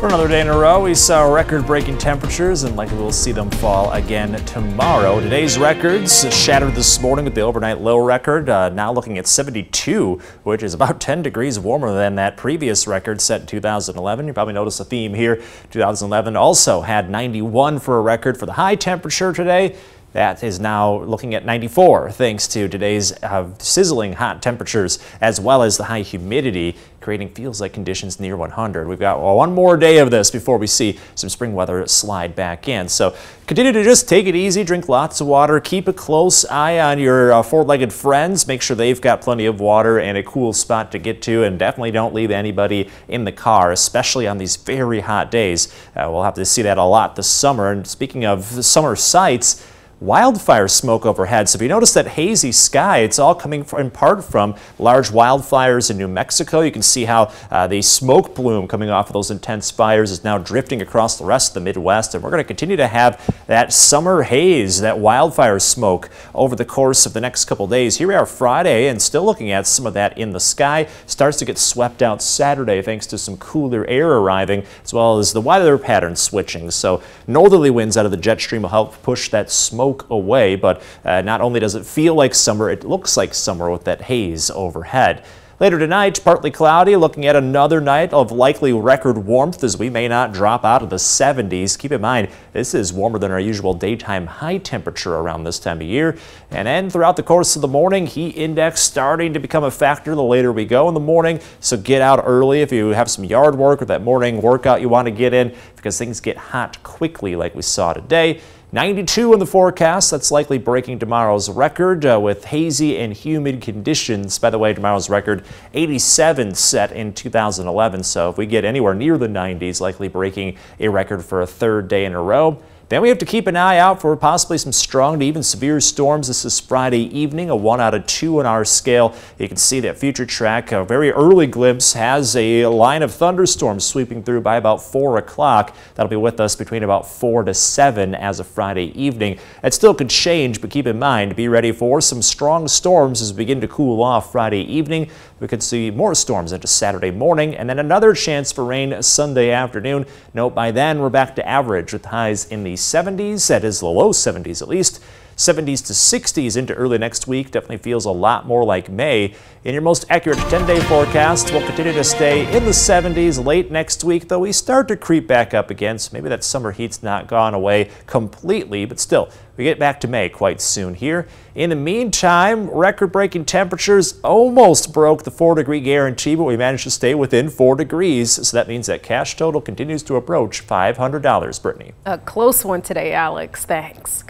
For another day in a row, we saw record-breaking temperatures, and likely we'll see them fall again tomorrow. Today's records shattered this morning with the overnight low record, now looking at 72, which is about 10 degrees warmer than that previous record set in 2011. You probably noticed a theme here. 2011 also had 91 for a record for the high temperature today. That is now looking at 94 thanks to today's sizzling hot temperatures as well as the high humidity, creating feels-like conditions near 100. We've got one more day of this before we see some spring weather slide back in. So continue to just take it easy, drink lots of water, keep a close eye on your four-legged friends, make sure they've got plenty of water and a cool spot to get to, and definitely don't leave anybody in the car, especially on these very hot days. We'll have to see that a lot this summer. And speaking of summer sights, wildfire smoke overhead. So if you notice that hazy sky, it's all coming in part from large wildfires in New Mexico. You can see how the smoke plume coming off of those intense fires is now drifting across the rest of the Midwest. And we're going to continue to have that summer haze, that wildfire smoke over the course of the next couple days. Here we are Friday and still looking at some of that in the sky. Starts to get swept out Saturday thanks to some cooler air arriving as well as the weather pattern switching. So northerly winds out of the jet stream will help push that smoke away, but not only does it feel like summer, it looks like summer with that haze overhead. Later tonight, partly cloudy, looking at another night of likely record warmth as we may not drop out of the 70s. Keep in mind, this is warmer than our usual daytime high temperature around this time of year. And then throughout the course of the morning, heat index starting to become a factor the later we go in the morning. So get out early if you have some yard work or that morning workout you want to get in, because things get hot quickly like we saw today. 92 in the forecast. That's likely breaking tomorrow's record with hazy and humid conditions. By the way, tomorrow's record 87 set in 2011. So if we get anywhere near the 90s, likely breaking a record for a third day in a row. Then we have to keep an eye out for possibly some strong to even severe storms. This is Friday evening, a 1 out of 2 on our scale. You can see that future track, a very early glimpse, has a line of thunderstorms sweeping through by about 4 o'clock. That'll be with us between about 4 to 7 as of Friday evening. It still could change, but keep in mind, be ready for some strong storms as we begin to cool off Friday evening. We could see more storms into Saturday morning, and then another chance for rain Sunday afternoon. Note by then we're back to average with highs in the 70s, that is the low 70s at least. 70s to 60s into early next week. Definitely feels a lot more like May. In your most accurate 10-day forecast, we'll continue to stay in the 70s late next week, though we start to creep back up again, so maybe that summer heat's not gone away completely, but still, we get back to May quite soon here. In the meantime, record-breaking temperatures almost broke the 4-degree guarantee, but we managed to stay within 4 degrees, so that means that cash total continues to approach $500, Brittany. A close one today, Alex. Thanks.